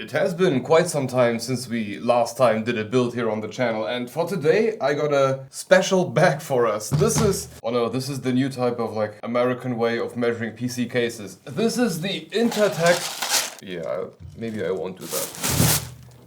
It has been quite some time since we last time did a build here on the channel, and for today I got a special bag for us. This is, oh no, this is the new type of like American way of measuring PC cases. This is the Intertech, yeah, maybe I won't do that.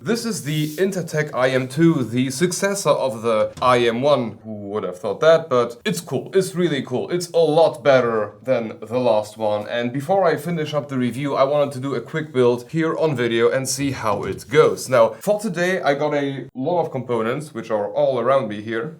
This is the Intertech IM2, the successor of the IM1. Who would have thought that? But it's cool. It's really cool. It's a lot better than the last one. And before I finish up the review, I wanted to do a quick build here on video and see how it goes. Now, for today, I got a lot of components, which are all around me here.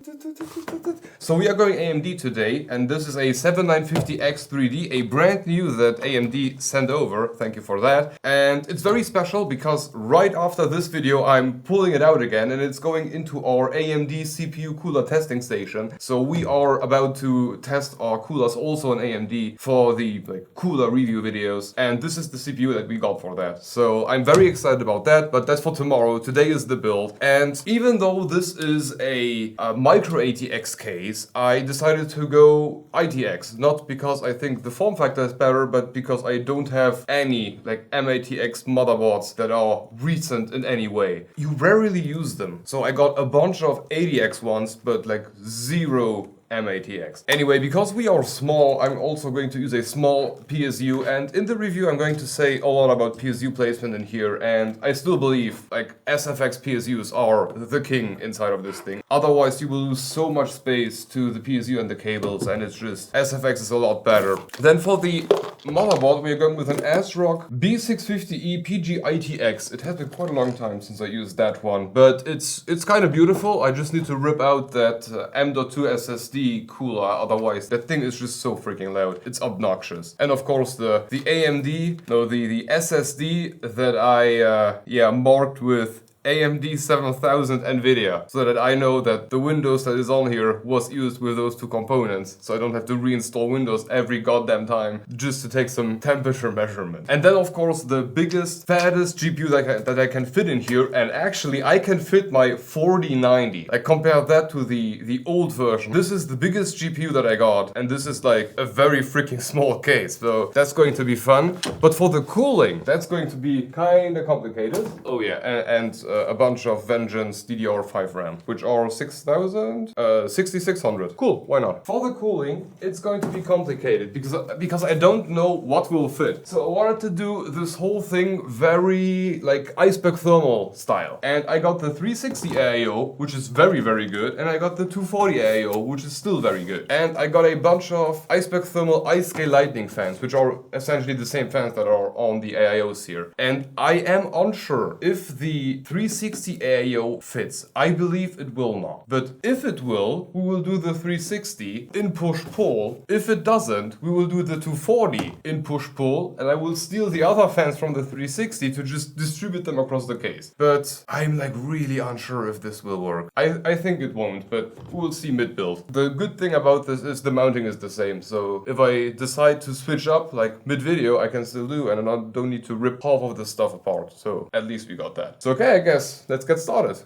So we are going AMD today, and this is a 7950X3D, a brand new that AMD sent over. Thank you for that. And it's very special because right after this video I'm pulling it out again and it's going into our AMD CPU cooler testing station. So we are about to test our coolers also on AMD for the cooler review videos, and this is the CPU that we got for that. So I'm very excited about that, but that's for tomorrow. Today is the build, and even though this is a micro ATX case, I decided to go ITX, not because I think the form factor is better, but because I don't have any like MATX motherboards that are recent in any way. You rarely use them. So I got a bunch of ATX ones, but like zero MATX. Anyway, because we are small, I'm also going to use a small PSU, and in the review I'm going to say a lot about PSU placement in here, and I still believe like SFX PSUs are the king inside of this thing. Otherwise you will lose so much space to the PSU and the cables, and it's just, SFX is a lot better. Then for the motherboard we are going with an ASRock B650E PG-ITX. It has been quite a long time since I used that one, but it's kind of beautiful. I just need to rip out that M.2 SSD cooler, otherwise that thing is just so freaking loud. It's obnoxious. And of course the AMD, no, the SSD that I marked with AMD 7000 NVIDIA, so that I know that the Windows that is on here was used with those two components, so I don't have to reinstall Windows every goddamn time just to take some temperature measurement. And then of course the biggest, fattest GPU that I can fit in here, and actually I can fit my 4090. I compare that to the old version. This is the biggest GPU that I got, and this is like a very freaking small case, so that's going to be fun. But for the cooling, that's going to be kinda complicated. Oh yeah, and a bunch of Vengeance DDR5 RAM, which are 6600. Cool, why not? For the cooling, it's going to be complicated because I don't know what will fit. So I wanted to do this whole thing very like Iceberg Thermal style. And I got the 360 AIO, which is very, very good, and I got the 240 AIO, which is still very good. And I got a bunch of Iceberg Thermal iScale Lightning fans, which are essentially the same fans that are on the AIOs here. And I am unsure if the 360 AIO fits. I believe it will not. But if it will, we will do the 360 in push-pull. If it doesn't, we will do the 240 in push-pull, and I will steal the other fans from the 360 to just distribute them across the case. But I'm like really unsure if this will work. I think it won't, but we'll see mid-build. The good thing about this is the mounting is the same, so if I decide to switch up like mid-video, I can still do, and I don't need to rip half of the stuff apart. So at least we got that. So okay, I guess let's get started.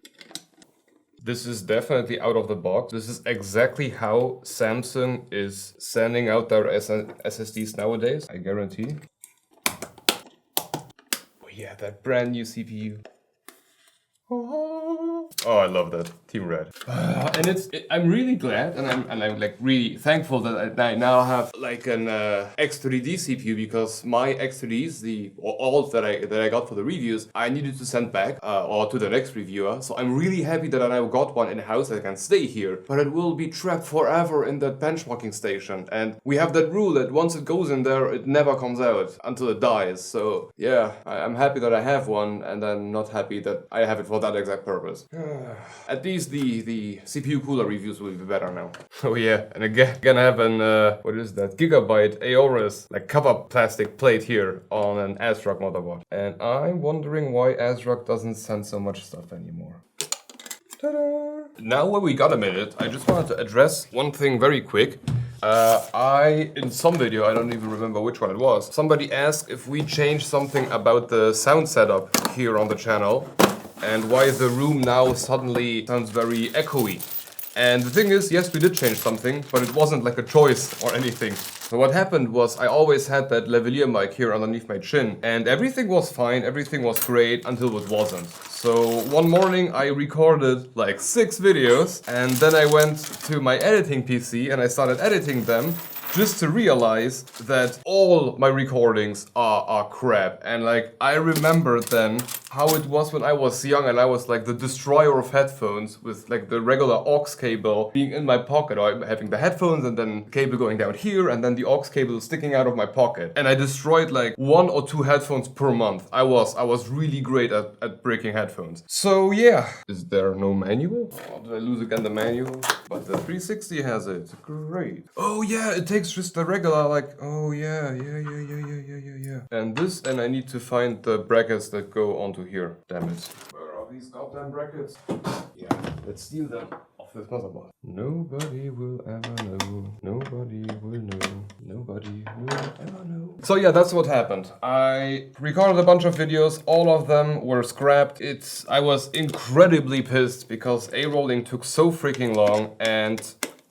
This is definitely out of the box. This is exactly how Samsung is sending out their SSDs nowadays, I guarantee. Oh yeah, that brand new CPU. Oh, I love that. Team Red. And I'm really glad, and I'm like really thankful that I now have like an X3D CPU, because my X3Ds, the alt that I got for the reviews, I needed to send back or to the next reviewer. So I'm really happy that I now got one in house that can stay here, but it will be trapped forever in that benchmarking station. And we have that rule that once it goes in there, it never comes out until it dies. So yeah, I'm happy that I have one, and I'm not happy that I have it for that exact purpose. At least the CPU cooler reviews will be better now. Oh yeah, and again I have an what is that, Gigabyte AURORA like cover plastic plate here on an ASRock motherboard, and I'm wondering why ASRock doesn't send so much stuff anymore. Ta-da! Now when we got a minute, I just wanted to address one thing very quick. In some video, I don't even remember which one it was, somebody asked if we changed something about the sound setup here on the channel, and why the room now suddenly sounds very echoey. And the thing is, yes, we did change something, but it wasn't like a choice or anything. So what happened was I always had that lavalier mic here underneath my chin, and everything was fine, everything was great until it wasn't. So one morning I recorded like 6 videos, and then I went to my editing PC and I started editing them, just to realize that all my recordings are crap. And like, I remembered then how it was when I was young and I was like the destroyer of headphones with like the regular aux cable being in my pocket, or having the headphones and then the cable going down here and then the aux cable sticking out of my pocket. And I destroyed like 1 or 2 headphones per month. I was really great at breaking headphones. So yeah. Is there no manual? Oh, did I lose again the manual? But the 360 has it. Great. Oh yeah, it takes just the regular like, oh yeah. And this, and I need to find the brackets that go onto here. Damn it. Where are these goddamn brackets? Yeah, let's steal them off this motherboard. Nobody will ever know. Nobody will know. Nobody will ever know. So yeah, that's what happened. I recorded a bunch of videos. All of them were scrapped. I was incredibly pissed because A-rolling took so freaking long, and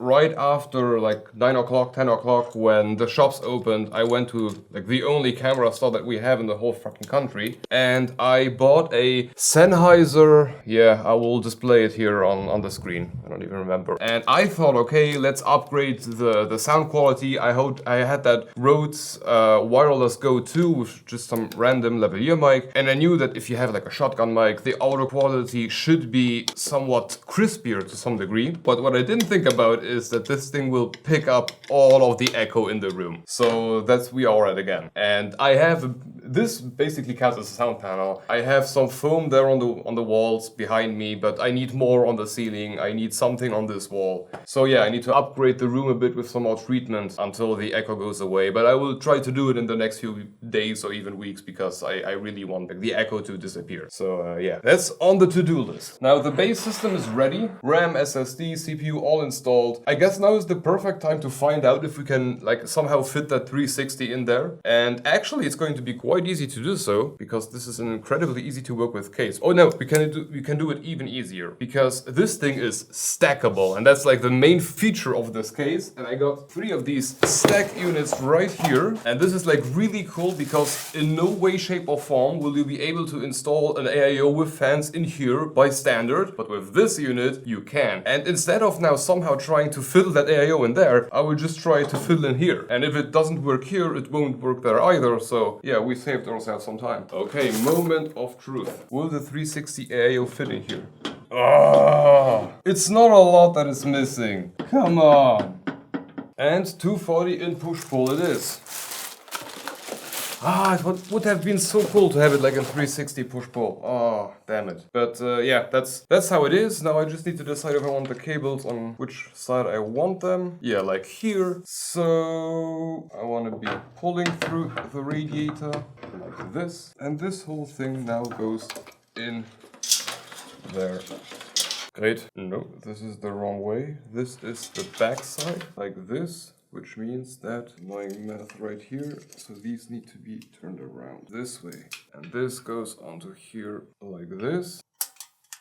right after like 9 o'clock, 10 o'clock, when the shops opened, I went to like the only camera store that we have in the whole fucking country, and I bought a Sennheiser. Yeah, I will display it here on the screen. I don't even remember. And I thought, okay, let's upgrade the sound quality. I had that Rhodes wireless Go 2 with just some random lavalier mic, and I knew that if you have like a shotgun mic, the audio quality should be somewhat crispier to some degree. But what I didn't think about is that this thing will pick up all of the echo in the room. So that's we are at again. And I have this basically counts as a sound panel. I have some foam there on the walls behind me, but I need more on the ceiling. I need something on this wall. So yeah, I need to upgrade the room a bit with some more treatment until the echo goes away. But I will try to do it in the next few days or even weeks, because I really want the echo to disappear. So yeah, that's on the to-do list. Now the base system is ready. RAM, SSD, CPU all installed. I guess now is the perfect time to find out if we can like somehow fit that 360 in there. And actually it's going to be quite easy to do so, because this is an incredibly easy to work with case. Oh no, we can do it even easier, because this thing is stackable, and that's like the main feature of this case. And I got 3 of these stack units right here, and this is like really cool, because in no way, shape or form will you be able to install an AIO with fans in here by standard, but with this unit you can. And instead of now somehow trying to fiddle that AIO in there, I will just try to fiddle in here. And if it doesn't work here, it won't work there either. So yeah, we saved ourselves some time. Okay, moment of truth. Will the 360 AIO fit in here? Oh, it's not a lot that is missing. Come on. And 240 in push-pull it is. Ah, it would have been so cool to have it like in 360 push-pull. Oh, damn it. But yeah, that's how it is. Now I just need to decide if I want the cables on which side I want them. Yeah, like here. So I want to be pulling through the radiator like this. And this whole thing now goes in there. Great. No, this is the wrong way. This is the back side, like this. Which means that my math right here, so these need to be turned around this way. And this goes onto here like this.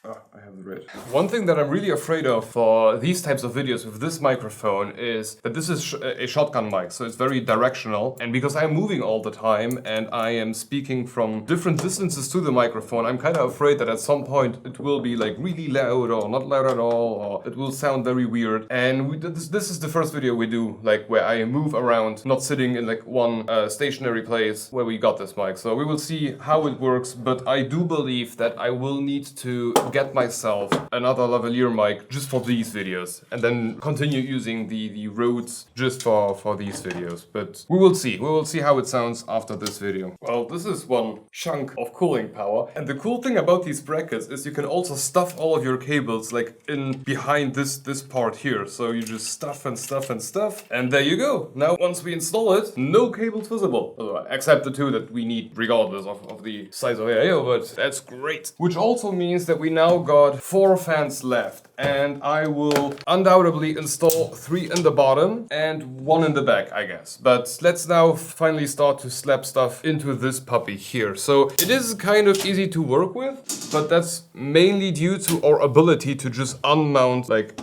Ah, I have the red. One thing that I'm really afraid of for these types of videos with this microphone is that this is a shotgun mic, so it's very directional. And because I'm moving all the time and I am speaking from different distances to the microphone, I'm kind of afraid that at some point it will be like really loud or not loud at all, or it will sound very weird. And this is the first video we do, like where I move around, not sitting in like one stationary place where we got this mic. So we will see how it works, but I do believe that I will need to get myself another lavalier mic just for these videos, and then continue using the Rhodes just for these videos. But we will see how it sounds after this video. Well, this is one chunk of cooling power, and the cool thing about these brackets is you can also stuff all of your cables like in behind this part here. So you just stuff and stuff and stuff, and there you go. Now once we install it, no cables visible, except the 2 that we need regardless of the size of AIO, but that's great. Which also means that we now got 4 fans left, and I will undoubtedly install 3 in the bottom and 1 in the back, I guess. But let's now finally start to slap stuff into this puppy here. So it is kind of easy to work with, but that's mainly due to our ability to just unmount like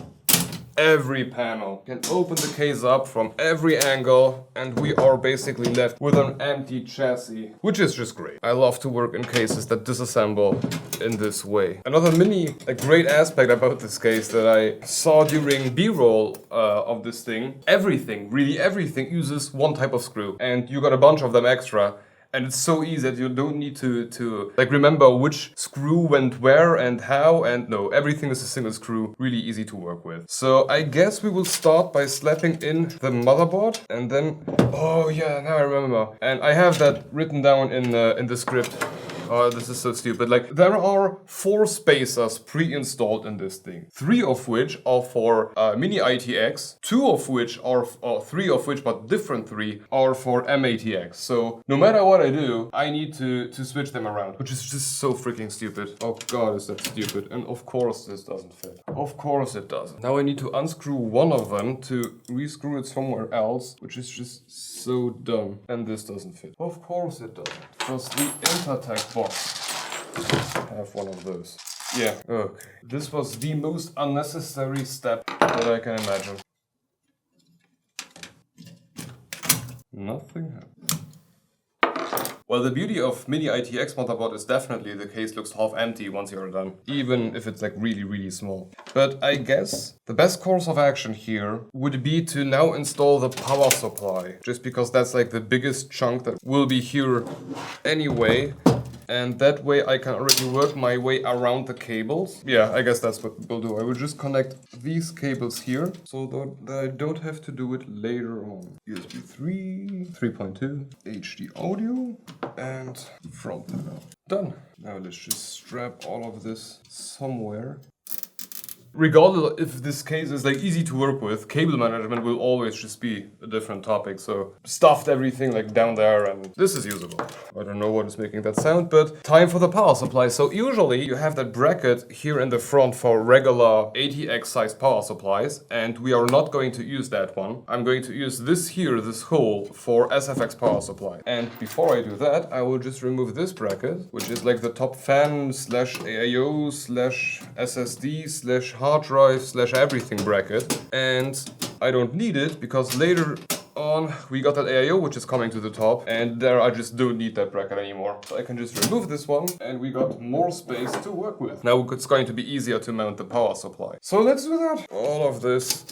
every panel. You can open the case up from every angle and we are basically left with an empty chassis, which is just great. I love to work in cases that disassemble in this way. Another a great aspect about this case that I saw during B-roll of this thing, really everything uses one type of screw and you got a bunch of them extra. And it's so easy that you don't need to like remember which screw went where and how, and no, everything is a single screw, really easy to work with. So I guess we will start by slapping in the motherboard and then, oh yeah, now I remember. And I have that written down in the script. Oh, this is so stupid. Like, there are 4 spacers pre-installed in this thing. 3 of which are for mini ITX, 2 of which are, or 3 of which, but different 3, are for MATX. So, no matter what I do, I need to switch them around, which is just so freaking stupid. Oh god, is that stupid. And of course this doesn't fit. Of course it doesn't. Now I need to unscrew one of them to rescrew it somewhere else, which is just so dumb. And this doesn't fit. Of course it doesn't. Because the Intertech box. I have one of those. Yeah, okay. This was the most unnecessary step that I can imagine. Nothing happened. Well, the beauty of mini ITX motherboard is definitely the case looks half empty once you're done, even if it's like really small. But I guess the best course of action here would be to now install the power supply, just because that's like the biggest chunk that will be here anyway. And that way I can already work my way around the cables. Yeah, I guess that's what we'll do. I will just connect these cables here so that I don't have to do it later on. USB 3, 3.2, HD audio, and front panel. Done. Now let's just strap all of this somewhere. Regardless if this case is like easy to work with, cable management will always just be a different topic. So stuffed everything like down there and this is usable. I don't know what is making that sound, but time for the power supply. So usually you have that bracket here in the front for regular ATX size power supplies and we are not going to use that one. I'm going to use this here, this hole for SFX power supply. And before I do that, I will just remove this bracket, which is like the top fan slash AIO slash SSD slash hard drive slash everything bracket, and I don't need it because later on we got that AIO which is coming to the top and there I just don't need that bracket anymore. So I can just remove this one and we got more space to work with. Now it's going to be easier to mount the power supply. So let's do that. All of this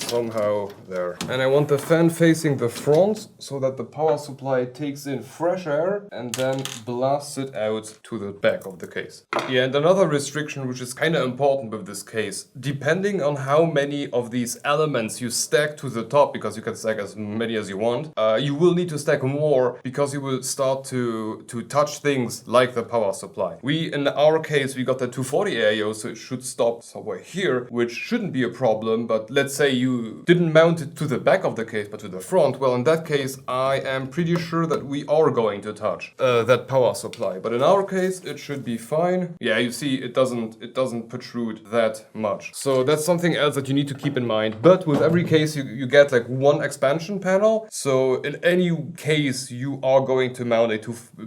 somehow there. And I want the fan facing the front so that the power supply takes in fresh air and then blasts it out to the back of the case. Yeah, and another restriction which is kind of important with this case, depending on how many of these elements you stack to the top, because you can stack as many as you want, you will need to stack more because you will start to touch things like the power supply. In our case, we got the 240 AIO, so it should stop somewhere here, which shouldn't be a problem, but let's say you didn't mount it to the back of the case but to the front. Well, in that case I am pretty sure that we are going to touch that power supply, but in our case it should be fine. Yeah, you see it doesn't protrude that much, so that's something else that you need to keep in mind. But with every case you get like one expansion panel, so in any case you are going to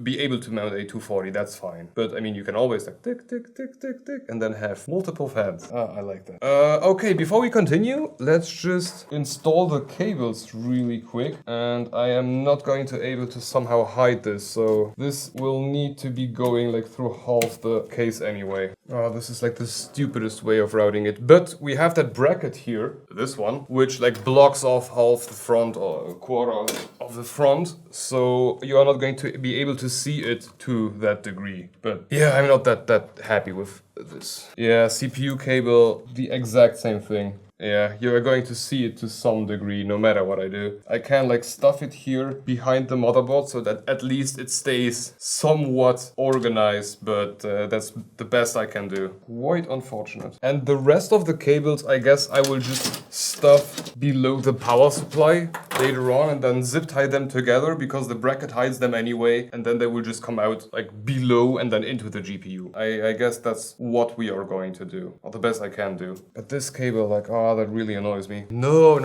be able to mount a 240. That's fine, but I mean you can always like tick tick tick tick tick and then have multiple fans. I like that. Okay, before we continue, let's just install the cables really quick, and I am not going to able to somehow hide this, so this will need to be going like through half the case anyway. Oh, this is like the stupidest way of routing it, but we have that bracket here, this one, which like blocks off half the front or a quarter of the front, so you are not going to be able to see it to that degree. But yeah, I'm not that happy with this. Yeah, CPU cable, the exact same thing. Yeah, you are going to see it to some degree, no matter what I do. I can like stuff it here behind the motherboard so that at least it stays somewhat organized, but that's the best I can do. Quite unfortunate. And the rest of the cables, I guess I will just stuff below the power supply. later on and then zip tie them together because the bracket hides them anyway, and then they will just come out like below and then into the GPU. I guess that's what we are going to do, or the best I can do. But this cable, like, oh, that really annoys me. No.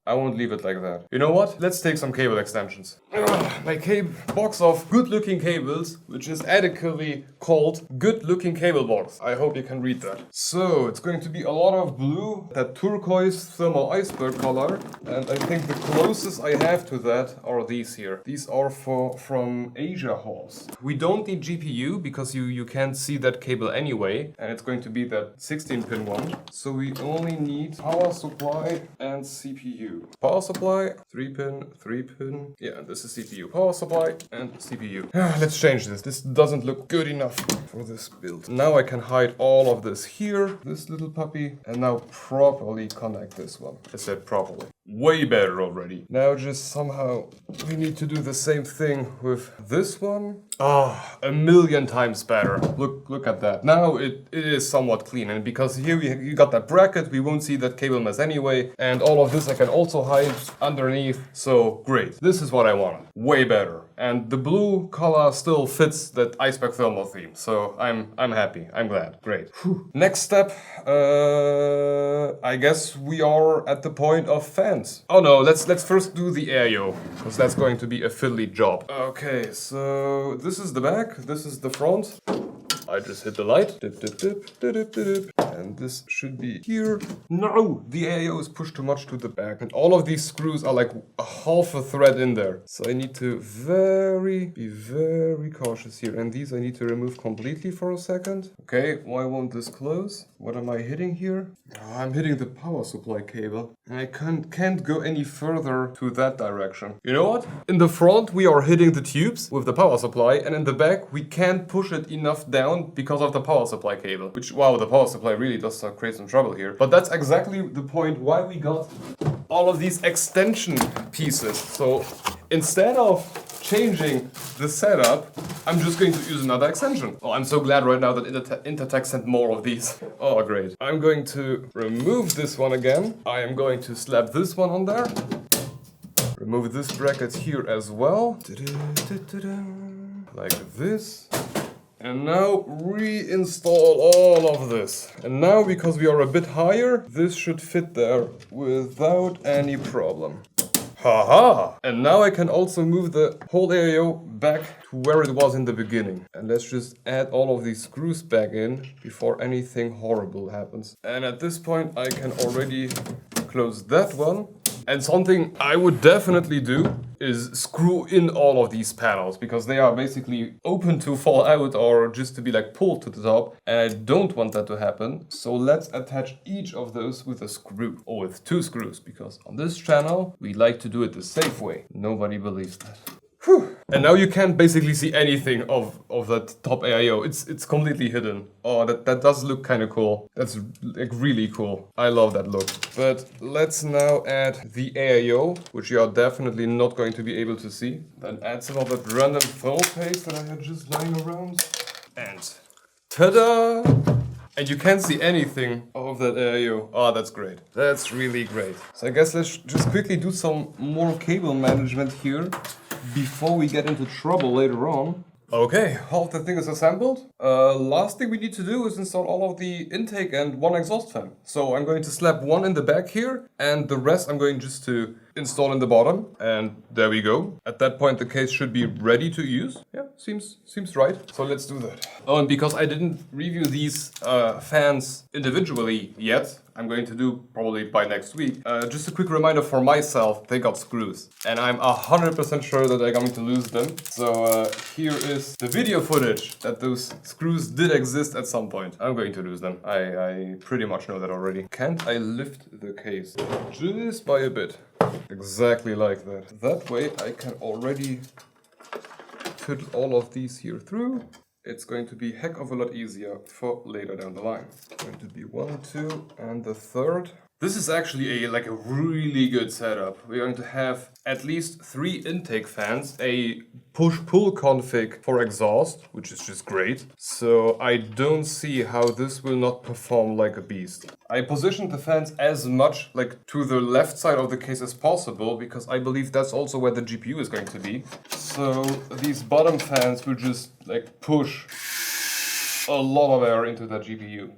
I won't leave it like that. You know what? Let's take some cable extensions. My box of good-looking cables, which is adequately called good-looking cable box. I hope you can read that. So it's going to be a lot of blue, that turquoise thermal iceberg color, and I think the closest I have to that are these here. These are from Asia Horse. We don't need GPU because you can't see that cable anyway, and it's going to be that 16-pin one. So we only need power supply and CPU. Power supply, 3-pin. Yeah, this is CPU. Power supply and CPU. Let's change this. This doesn't look good enough for this build. Now I can hide all of this here, this little puppy, and now properly connect this one. I said properly. Way better already. Now just somehow we need to do the same thing with this one. Ah, a million times better. Look at that. Now it is somewhat clean, and because here you got that bracket, we won't see that cable mess anyway, and all of this I can also hide underneath, so great. This is what I wanted. Way better. And the blue color still fits that Iceberg Thermal theme, so I'm happy. I'm glad. Great. Whew. Next step, I guess we are at the point of fans. Oh no, let's first do the AIO, because that's going to be a fiddly job. Okay, so this is the back, this is the front. I just hit the light, dip, and this should be here. No, the AIO is pushed too much to the back, and all of these screws are like a half a thread in there. So I need to be very cautious here, and these I need to remove completely for a second. Okay, why won't this close? What am I hitting here? Oh, I'm hitting the power supply cable, and I can't go any further to that direction. You know what? In the front we are hitting the tubes with the power supply, and in the back we can't push it enough down because of the power supply cable. Which, wow, the power supply really does create some trouble here. But that's exactly the point why we got all of these extension pieces. So instead of changing the setup, I'm just going to use another extension. Oh, I'm so glad right now that Intertech sent more of these. Oh, great. I'm going to remove this one again. I am going to slap this one on there. Remove this bracket here as well. Like this. And now reinstall all of this. And now, because we are a bit higher, this should fit there without any problem. Haha! And now I can also move the whole AIO back to where it was in the beginning. And let's just add all of these screws back in before anything horrible happens. And at this point I can already close that one. And something I would definitely do is screw in all of these panels, because they are basically open to fall out or just to be like pulled to the top, and I don't want that to happen. So let's attach each of those with a screw, or with 2 screws, because on this channel we like to do it the safe way. Nobody believes that. Whew. And now you can't basically see anything of that top AIO. It's completely hidden. Oh, that does look kind of cool. That's like really cool. I love that look. But let's now add the AIO, which you are definitely not going to be able to see. Then add some of that random thermal paste that I had just lying around. And ta-da! And you can't see anything of that AIO. Oh, that's great. That's really great. So I guess let's just quickly do some more cable management here before we get into trouble later on. Okay, all of the thing is assembled. Last thing we need to do is install all of the intake and one exhaust fan. So I'm going to slap one in the back here, and the rest I'm going just to install in the bottom. And there we go. At that point the case should be ready to use. Yeah, seems right. So let's do that. Oh, and because I didn't review these fans individually yet, I'm going to do probably by next week. Just a quick reminder for myself, they got screws. And I'm 100% sure that I'm going to lose them. So here is the video footage that those screws did exist at some point. I'm going to lose them. I pretty much know that already. Can't I lift the case just by a bit? Exactly like that. That way I can already put all of these here through. It's going to be a heck of a lot easier for later down the line. It's going to be 1, 2, and the third. This is actually a really good setup. We're going to have at least 3 intake fans, a push-pull config for exhaust, which is just great. So I don't see how this will not perform like a beast. I positioned the fans as much like to the left side of the case as possible because I believe that's also where the GPU is going to be. So these bottom fans will just like push a lot of air into that GPU.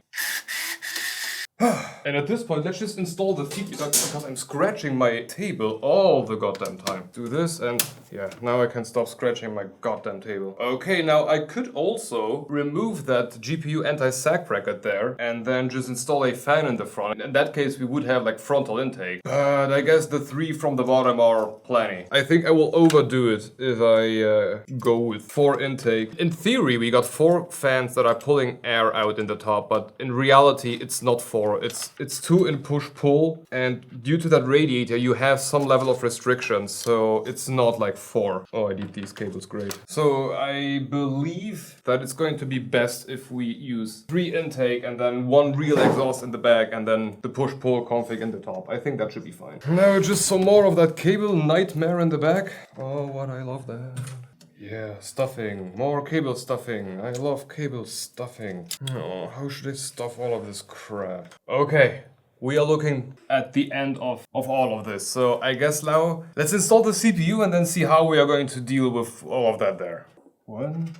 And at this point, let's just install the feed because I'm scratching my table all the goddamn time. Do this and yeah, now I can stop scratching my goddamn table. Okay, now I could also remove that GPU anti-sag bracket there and then just install a fan in the front. In that case, we would have like frontal intake. But I guess the 3 from the bottom are plenty. I think I will overdo it if I go with 4 intake. In theory, we got 4 fans that are pulling air out in the top, but in reality, it's not 4. It's 2 in push-pull, and due to that radiator you have some level of restrictions, so it's not like 4. Oh, I need these cables, great. So I believe that it's going to be best if we use 3 intake and then 1 real exhaust in the back and then the push-pull config in the top. I think that should be fine. Now just some more of that cable nightmare in the back. Oh, what I love that. Yeah, stuffing. More cable stuffing. I love cable stuffing. Oh, how should I stuff all of this crap? Okay, we are looking at the end of all of this. So I guess now let's install the CPU and then see how we are going to deal with all of that there. 1,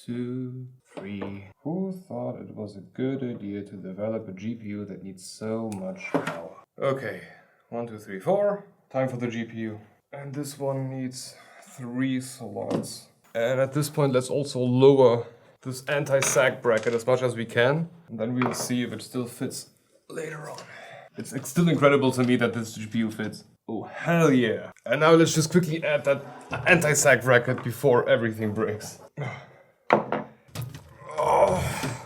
2, 3. Who thought it was a good idea to develop a GPU that needs so much power? Okay, 1, 2, 3, 4. Time for the GPU. And this one needs 3 slots. And at this point, let's also lower this anti-sag bracket as much as we can. And then we'll see if it still fits later on. It's still incredible to me that this GPU fits. Oh, hell yeah. And now let's just quickly add that anti-sag bracket before everything breaks.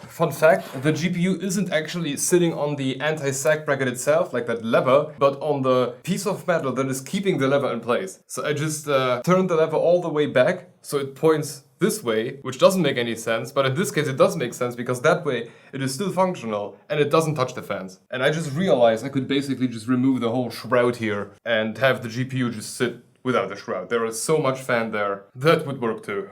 Fun fact, the GPU isn't actually sitting on the anti-sag bracket itself, like that lever, but on the piece of metal that is keeping the lever in place. So I just turned the lever all the way back, so it points this way, which doesn't make any sense, but in this case it does make sense because that way it is still functional and it doesn't touch the fans. And I just realized I could basically just remove the whole shroud here and have the GPU just sit without the shroud. There is so much fan there. That would work too.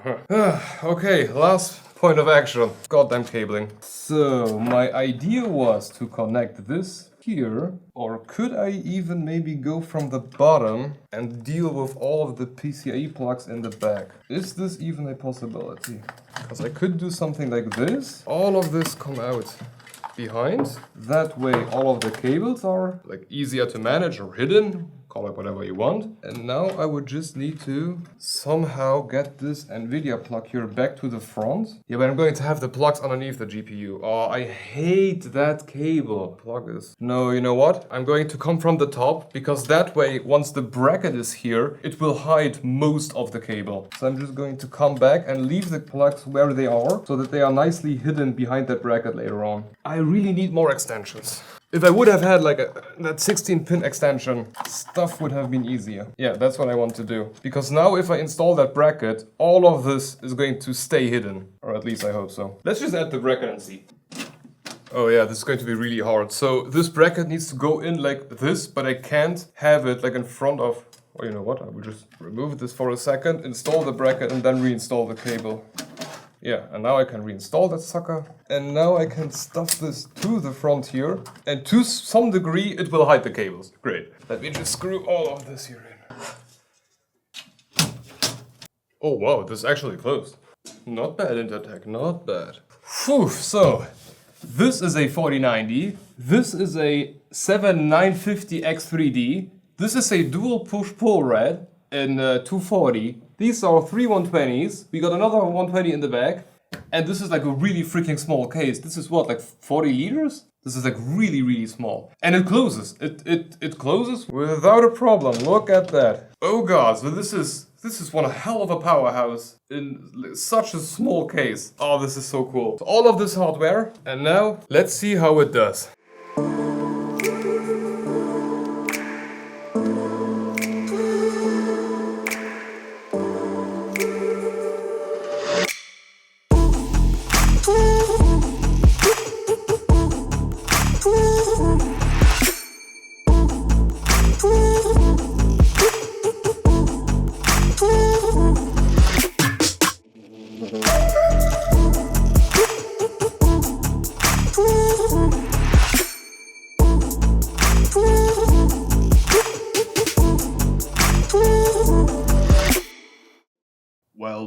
Okay, last point of action. Goddamn cabling. So my idea was to connect this here, or could I even maybe go from the bottom and deal with all of the PCIe plugs in the back? Is this even a possibility? Because I could do something like this. All of this come out behind. That way all of the cables are like easier to manage or hidden. Call it whatever you want. And now I would just need to somehow get this NVIDIA plug here back to the front. Yeah, but I'm going to have the plugs underneath the GPU. Oh, I hate that cable. Plug is... No, you know what? I'm going to come from the top because that way, once the bracket is here, it will hide most of the cable. So I'm just going to come back and leave the plugs where they are so that they are nicely hidden behind that bracket later on. I really need more extensions. If I would have had like that 16-pin extension, stuff would have been easier. Yeah, that's what I want to do. Because now if I install that bracket, all of this is going to stay hidden. Or at least I hope so. Let's just add the bracket and see. Oh yeah, this is going to be really hard. So this bracket needs to go in like this, but I can't have it like in front of... Oh, you know what? I will just remove this for a second, install the bracket and then reinstall the cable. Yeah, and now I can reinstall that sucker. And now I can stuff this to the front here. And to some degree, it will hide the cables. Great. Let me just screw all of this here in. Oh wow, this is actually closed. Not bad, Intertech, not bad. Phew, so this is a 4090. This is a 7950X3D. This is a dual push-pull red in 240. These are 3 120s. We got another 120 in the back. And this is like a really freaking small case. This is what, like 40 liters? This is like really, really small. And it closes. It closes without a problem. Look at that. Oh god, so this is one hell of a powerhouse in such a small case. Oh, this is so cool. So all of this hardware. And now let's see how it does.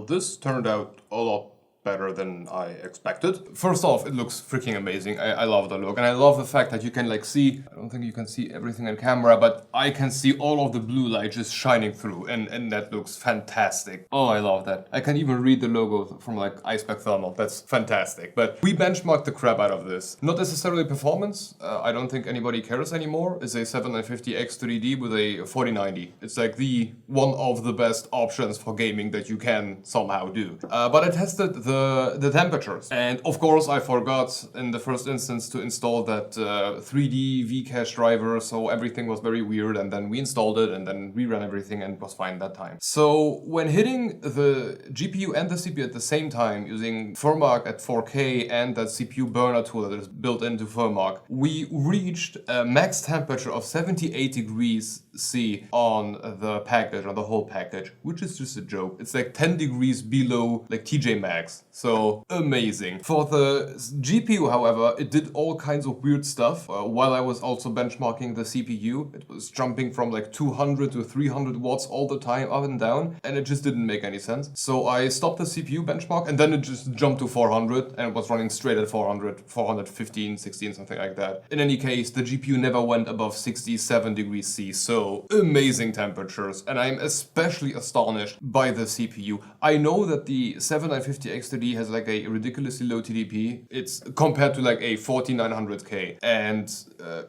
this turned out a lot better than I expected. First off, it looks freaking amazing. I love the look, and I love the fact that you can like see, I don't think you can see everything in camera, but I can see all of the blue light just shining through, and that looks fantastic. Oh, I love that. I can even read the logo from like Iceberg Thermal. That's fantastic. But we benchmarked the crap out of this. Not necessarily performance. I don't think anybody cares anymore. It's a 7950X 3D with a 4090. It's like the one of the best options for gaming that you can somehow do. But I tested the temperatures, and of course I forgot in the first instance to install that 3D Vcache driver, so everything was very weird, and then we installed it and then reran everything and it was fine that time. So when hitting the GPU and the CPU at the same time using Firmark at 4K and that CPU burner tool that is built into Firmark, we reached a max temperature of 78 degrees C on the package, on the whole package, which is just a joke. It's like 10 degrees below like TJ Maxx. So amazing. For the GPU, however, it did all kinds of weird stuff. While I was also benchmarking the CPU, it was jumping from like 200 to 300 watts all the time, up and down, and it just didn't make any sense. So I stopped the CPU benchmark, and then it just jumped to 400, and it was running straight at 400, 415, 16, something like that. In any case, the GPU never went above 67 degrees C, so amazing temperatures, and I'm especially astonished by the CPU. I know that the 7950X 3D has like a ridiculously low TDP. It's compared to like a 4900K, and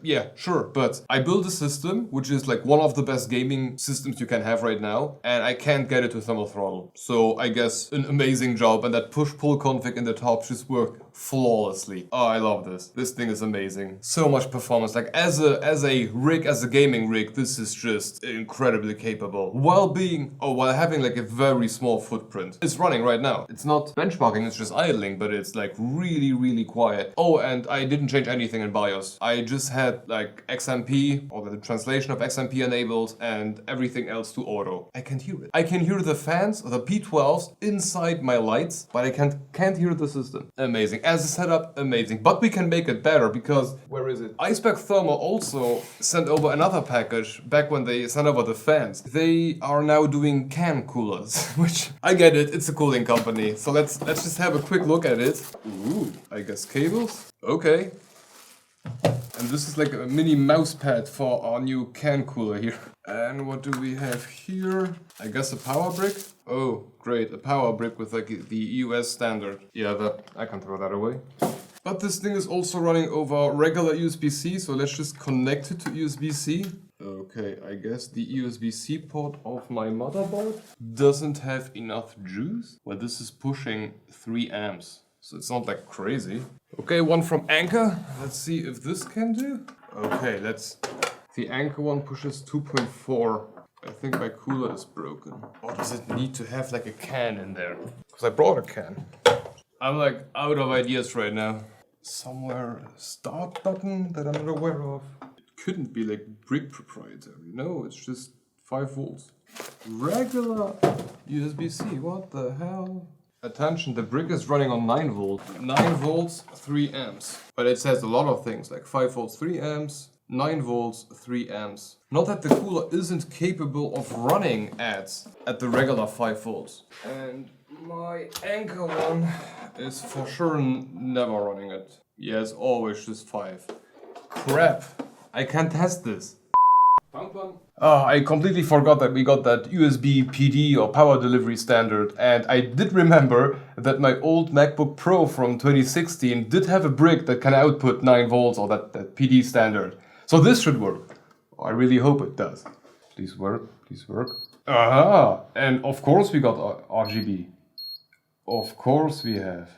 yeah, sure, but I built a system which is like one of the best gaming systems you can have right now, and I can't get it to thermal throttle. So I guess an amazing job, and that push-pull config in the top just worked flawlessly. Oh, I love this. This thing is amazing. So much performance. Like as a rig, as a gaming rig, this is just incredibly capable. While having like a very small footprint. It's running right now. It's not benchmarking, it's just idling, but it's like really, really quiet. Oh, and I didn't change anything in BIOS. I just had like XMP, or the translation of XMP enabled, and everything else to auto. I can't hear it. I can hear the fans, the P12s, inside my lights, but I can't hear the system. Amazing. As a setup, amazing. But we can make it better because, where is it? Iceberg Thermal also sent over another package back when they sent over the fans. They are now doing can coolers, which I get it, it's a cooling company. So let's just have a quick look at it. Ooh, I guess cables. Okay. And this is like a mini mouse pad for our new can cooler here. And what do we have here? I guess a power brick. Oh, great, a power brick with like the US standard. Yeah, that I can throw that away. But this thing is also running over regular USB-C, so let's just connect it to USB-C. Okay, I guess the USB-C port of my motherboard doesn't have enough juice. Well, this is pushing 3 amps, so it's not like crazy. Okay, one from Anker. Let's see if this can do. Okay, the Anker one pushes 2.4. I think my cooler is broken. Or does it need to have like a can in there? Because I brought a can. I'm like out of ideas right now. Somewhere a start button that I'm not aware of. It couldn't be like brick proprietary. No, it's just 5 volts. Regular USB-C, what the hell? Attention, the brick is running on 9 volts. 9 volts, 3 amps. But it says a lot of things like 5 volts, 3 amps, 9 volts, 3 amps. Not that the cooler isn't capable of running at the regular 5 volts. And my Anker one is for sure never running it. Yeah, it's always just 5. Crap, I can't test this. Oh, I completely forgot that we got that USB PD or power delivery standard, and I did remember that my old MacBook Pro from 2016 did have a brick that can output 9 volts or that PD standard. So this should work. I really hope it does. Please work, please work. Aha! And of course we got RGB. Of course we have.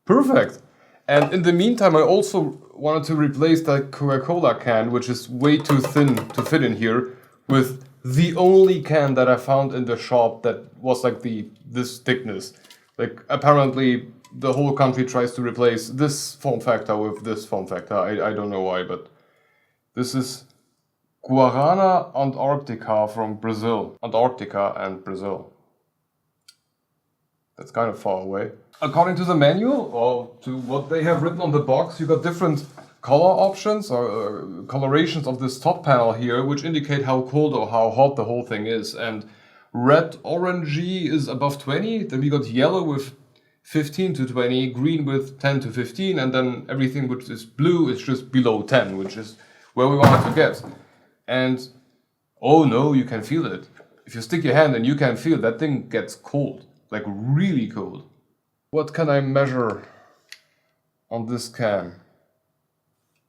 Perfect! And in the meantime, I also wanted to replace that Coca-Cola can, which is way too thin to fit in here, with the only can that I found in the shop that was like this thickness. Like apparently the whole country tries to replace this form factor with this form factor. I don't know why, but this is Guarana Antarctica from Brazil. Antarctica and Brazil. That's kind of far away. According to the manual, or to what they have written on the box, you got different color options or colorations of this top panel here, which indicate how cold or how hot the whole thing is. And red orangey is above 20, then we got yellow with 15 to 20, green with 10 to 15, and then everything which is blue is just below 10, which is where we want it to get. And oh no, you can feel it. If you stick your hand and you can feel that thing gets cold, like really cold. What can I measure on this can?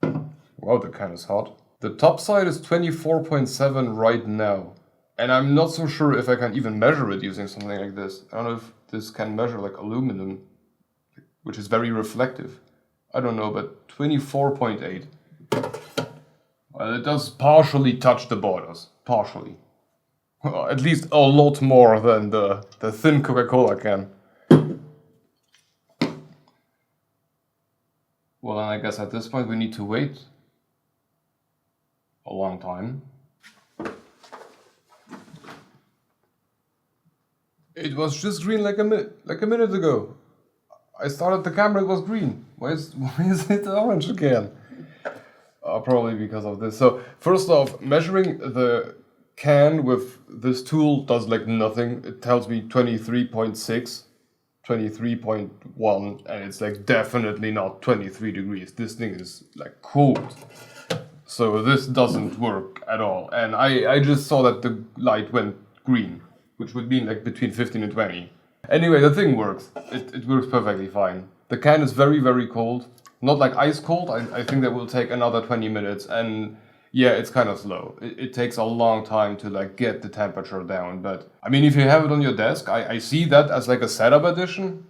Wow, the can is hot. The top side is 24.7 right now. And I'm not so sure if I can even measure it using something like this. I don't know if this can measure like aluminum, which is very reflective. I don't know, but 24.8. Well, it does partially touch the borders. Partially. Well, at least a lot more than the thin Coca-Cola can. Well, then I guess at this point we need to wait a long time. It was just green like a minute ago. I started the camera, it was green. Why is it orange again? Probably because of this. So first off, measuring the can with this tool does like nothing. It tells me 23.6, 23.1, and it's like definitely not 23 degrees. This thing is like cold. So this doesn't work at all. And I just saw that the light went green, which would mean like between 15 and 20. Anyway, the thing works. It works perfectly fine. The can is very, very cold. Not like ice cold. I think that will take another 20 minutes. And yeah, it's kind of slow. It takes a long time to like get the temperature down. But I mean, if you have it on your desk, I see that as like a setup addition.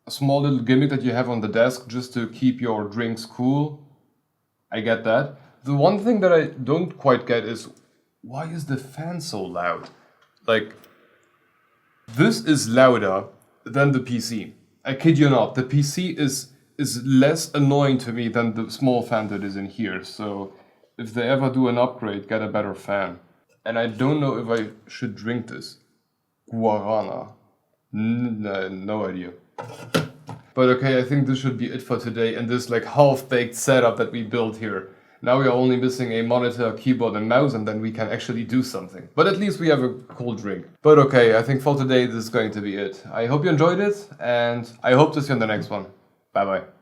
A small little gimmick that you have on the desk just to keep your drinks cool. I get that. The one thing that I don't quite get is, why is the fan so loud? Like, this is louder than the PC. I kid you not, the PC is less annoying to me than the small fan that is in here. So if they ever do an upgrade, get a better fan. And I don't know if I should drink this. Guarana. No idea. But okay, I think this should be it for today and this like half-baked setup that we built here. Now we are only missing a monitor, keyboard and mouse, and then we can actually do something. But at least we have a cold drink. But okay, I think for today this is going to be it. I hope you enjoyed it, and I hope to see you on the next one. Bye bye.